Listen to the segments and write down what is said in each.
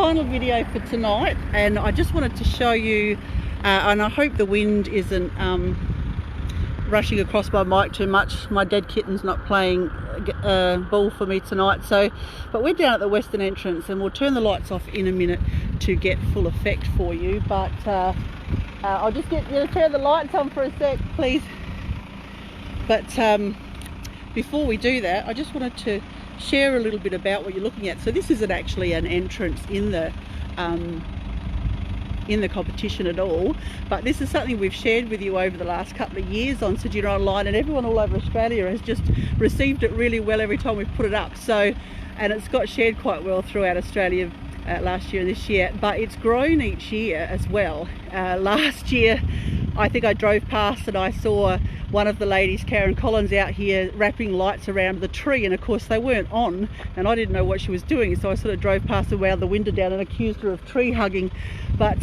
final video for tonight, and I just wanted to show you, and I hope the wind isn't rushing across my mic too much. My dead kitten's not playing ball for me tonight, but we're down at the western entrance, and we'll turn the lights off in a minute to get full effect for you. But I'll just get you to turn the lights on for a sec, please. But before we do that, I just wanted to share a little bit about what you're looking at. So this isn't actually an entrance in the competition at all, but this is something we've shared with you over the last couple of years on Ceduna Online, and everyone all over Australia has just received it really well every time we've put it up. So, and it's got shared quite well throughout Australia last year and this year, but it's grown each year as well. Last year I think I drove past and I saw one of the ladies, Karen Collins, out here wrapping lights around the tree, and of course they weren't on, and I didn't know what she was doing, so I sort of drove past her, wound the window down and accused her of tree hugging. But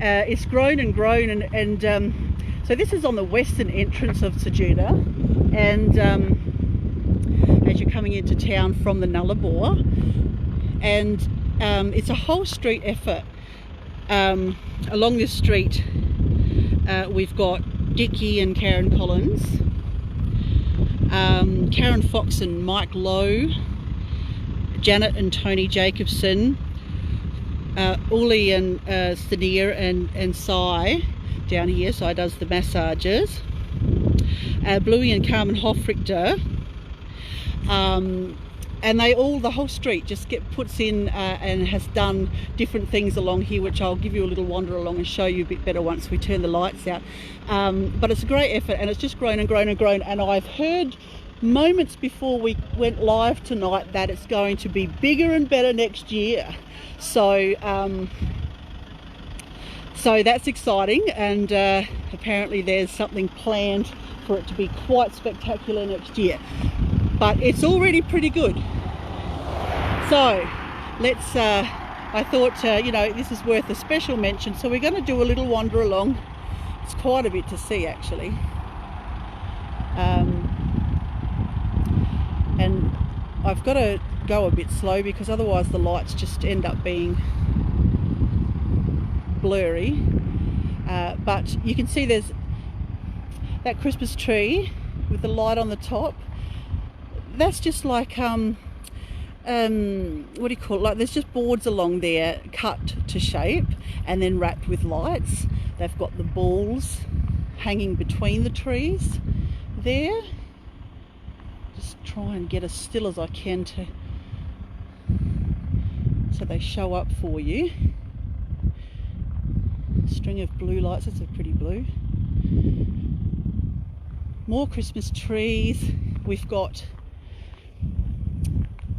it's grown and grown, and so this is on the western entrance of Ceduna, and as you're coming into town from the Nullarbor, and it's a whole street effort. Along this street we've got Dickie and Karen Collins, Karen Fox and Mike Lowe, Janet and Tony Jacobson, Uli and Stania and Cy down here. Cy does the massages. Bluey and Carmen Hofrichter. And they all, the whole street just puts in and has done different things along here, which I'll give you a little wander along and show you a bit better once we turn the lights out. But it's a great effort, and it's just grown and grown and grown. And I've heard moments before we went live tonight that it's going to be bigger and better next year. So so that's exciting, and apparently there's something planned for it to be quite spectacular next year. But it's already pretty good. So let's, I thought, you know, this is worth a special mention. So we're going to do a little wander along. It's quite a bit to see, actually. And I've got to go a bit slow because otherwise the lights just end up being blurry. But you can see there's that Christmas tree with the light on the top. That's just like what do you call it, like there's just boards along there cut to shape and then wrapped with lights. They've got the balls hanging between the trees there. Just try and get as still as I can so they show up for you. String of blue lights, that's a pretty blue. More Christmas trees. We've got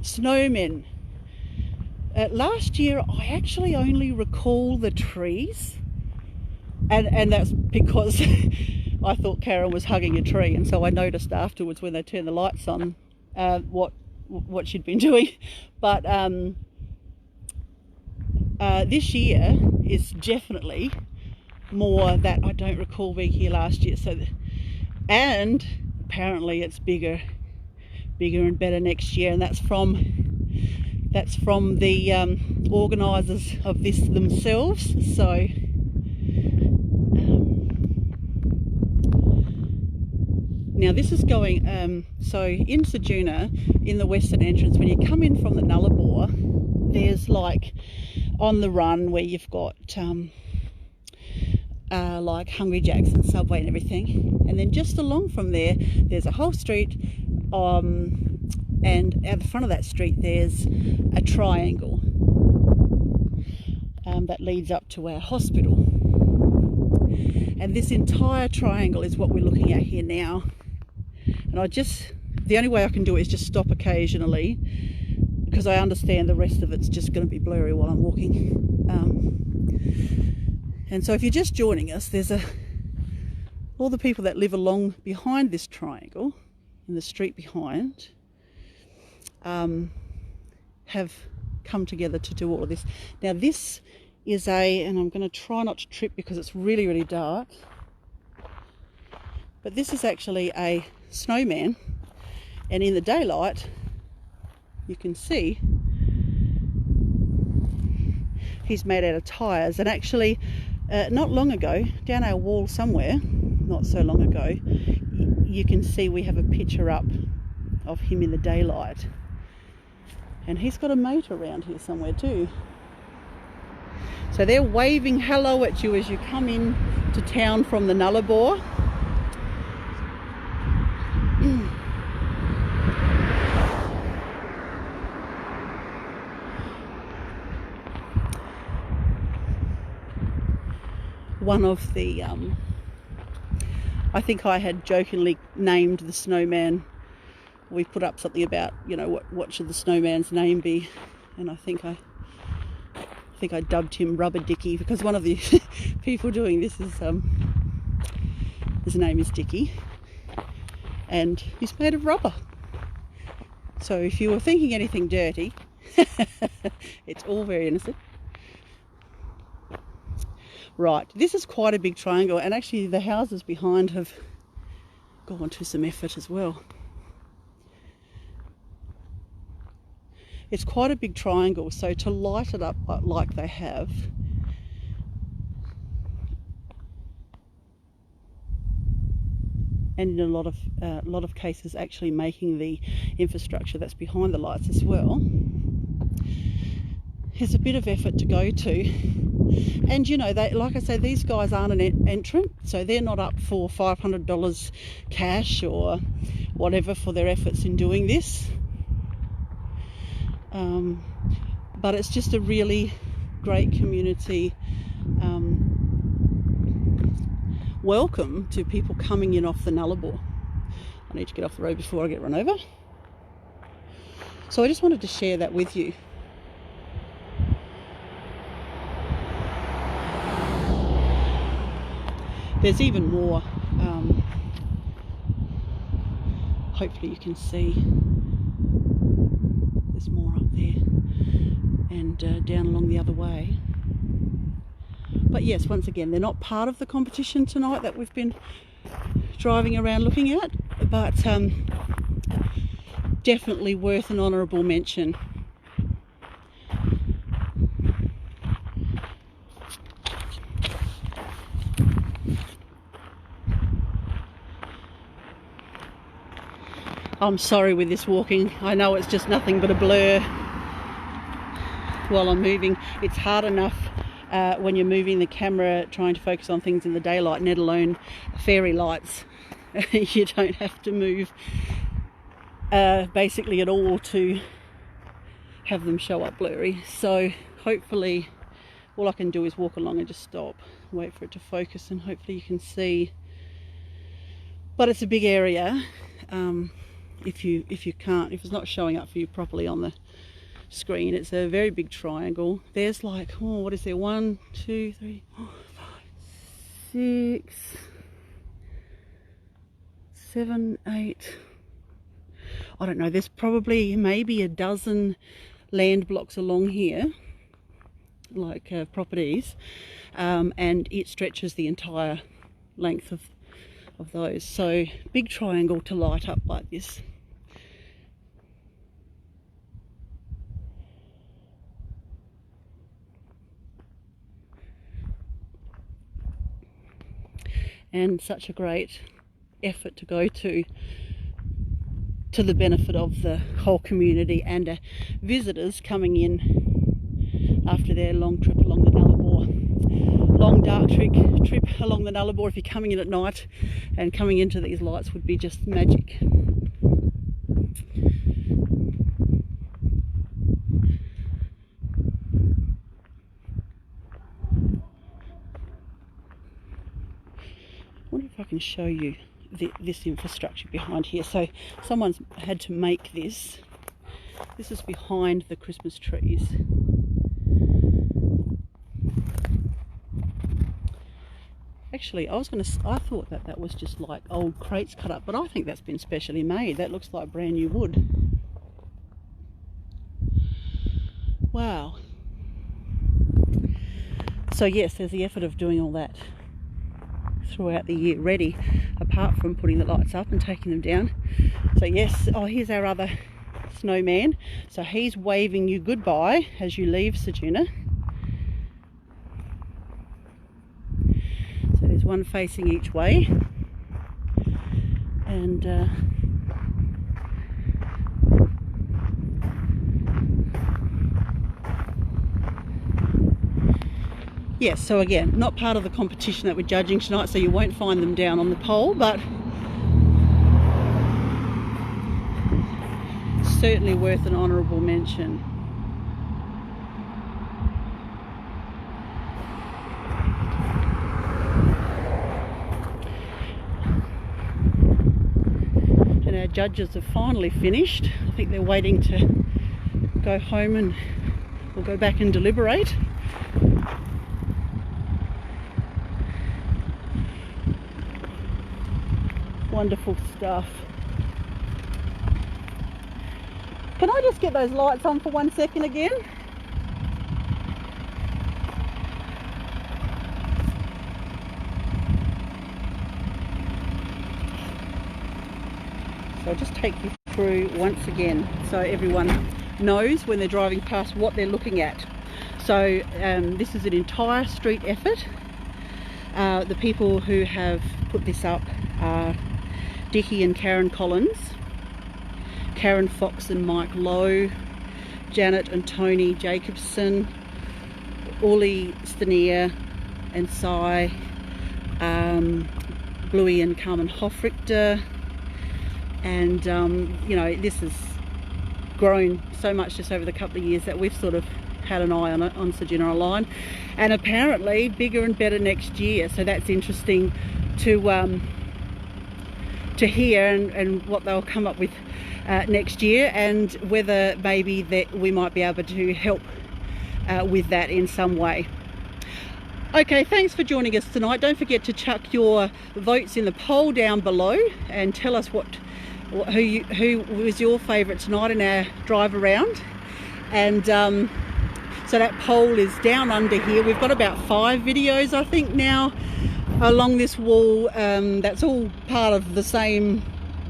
snowmen. Last year I actually only recall the trees, and that's because I thought Karen was hugging a tree, and so I noticed afterwards when they turned the lights on what she'd been doing. But this year is definitely more that I don't recall being here last year. So and apparently it's bigger and better next year, and that's from the organisers of this themselves. So now this is going so in Ceduna, in the western entrance, when you come in from the Nullarbor, there's like on the run where you've got like Hungry Jack's and Subway and everything, and then just along from there's a whole street, and at the front of that street there's a triangle that leads up to our hospital, and this entire triangle is what we're looking at here now. And the only way I can do it is just stop occasionally, because I understand the rest of it's just going to be blurry while I'm walking. And so if you're just joining us, there's all the people that live along behind this triangle, in the street behind, have come together to do all of this. Now this is and I'm going to try not to trip because it's really, really dark, but this is actually a snowman, and in the daylight you can see he's made out of tyres. And actually, not long ago, down our wall somewhere, not so long ago, you can see we have a picture up of him in the daylight. And he's got a mate around here somewhere too. So they're waving hello at you as you come in to town from the Nullarbor. One of the, I think I had jokingly named the snowman. We put up something about, you know, what should the snowman's name be, and I think I dubbed him Rubber Dicky, because one of the people doing this is his name is Dicky, and he's made of rubber. So if you were thinking anything dirty, it's all very innocent. Right, this is quite a big triangle, and actually the houses behind have gone to some effort as well. It's quite a big triangle, so to light it up like they have, and in a lot of cases actually making the infrastructure that's behind the lights as well, is a bit of effort to go to. And you know, like I say, these guys aren't an entrant, so they're not up for $500 cash or whatever for their efforts in doing this. But it's just a really great community welcome to people coming in off the Nullarbor. I need to get off the road before I get run over. So I just wanted to share that with you. There's even more. Hopefully you can see there's more up there and down along the other way. But yes, once again, they're not part of the competition tonight that we've been driving around looking at, but definitely worth an honourable mention. I'm sorry with this walking. I know it's just nothing but a blur while I'm moving. It's hard enough when you're moving the camera trying to focus on things in the daylight, let alone fairy lights. You don't have to move basically at all to have them show up blurry. So hopefully all I can do is walk along and just stop, wait for it to focus, and hopefully you can see. But it's a big area. If it's not showing up for you properly on the screen, it's a very big triangle. There's like, oh, what is there? 1, 2, 3, 4, 5, 6, 7, 8. I don't know. There's probably maybe a dozen land blocks along here, like properties, and it stretches the entire length of those. So big triangle to light up like this. And such a great effort to go to the benefit of the whole community and visitors coming in after their long trip along the Nullarbor. Long dark trip along the Nullarbor. If you're coming in at night and coming into these lights would be just magic. I wonder if I can show you this infrastructure behind here. So someone's had to make this. This is behind the Christmas trees. Actually, I thought that was just like old crates cut up, but I think that's been specially made. That looks like brand new wood. Wow. So yes, there's the effort of doing all that throughout the year ready, apart from putting the lights up and taking them down. So yes, oh, here's our other snowman. So he's waving you goodbye as you leave Ceduna. one facing each way. And yes, so again, not part of the competition that we're judging tonight, so you won't find them down on the pole, but certainly worth an honourable mention. And our judges have finally finished. I think they're waiting to go home and we'll go back and deliberate. Wonderful stuff. Can I just get those lights on for 1 second again? So I'll just take you through once again so everyone knows when they're driving past what they're looking at. So this is an entire street effort. The people who have put this up are Dickie and Karen Collins, Karen Fox and Mike Lowe, Janet and Tony Jacobson, Uli Stanier and Cy, Bluey and Carmen Hofrichter. And you know, this has grown so much just over the couple of years that we've sort of had an eye on it on Ceduna Online, and apparently bigger and better next year. So that's interesting to hear and what they'll come up with next year, and whether maybe that we might be able to help with that in some way. Okay, thanks for joining us tonight. Don't forget to chuck your votes in the poll down below and tell us who was your favourite tonight in our drive around. And so that poll is down under here. We've got about 5 videos, I think, now along this wall. That's all part of the same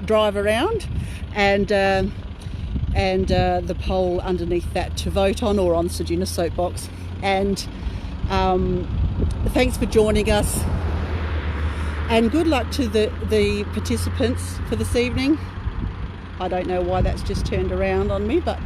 drive around, and the poll underneath that to vote on, or on Ceduna Soapbox. And thanks for joining us, and good luck to the participants for this evening. I don't know why that's just turned around on me, but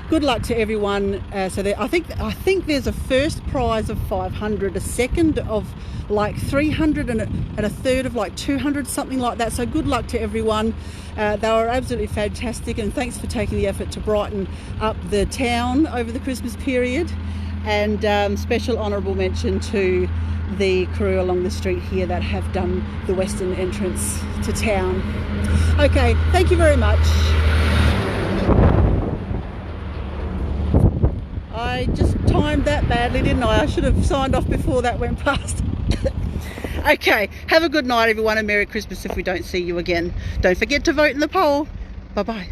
good luck to everyone. So I think there's a first prize of 500, a second of like 300, and a third of like 200, something like that. So good luck to everyone. They were absolutely fantastic, and thanks for taking the effort to brighten up the town over the Christmas period. And special honourable mention to the crew along the street here that have done the western entrance to town. Okay, thank you very much. I just timed that badly, didn't I? I should have signed off before that went past. Okay, have a good night everyone, and Merry Christmas if we don't see you again. Don't forget to vote in the poll. Bye bye.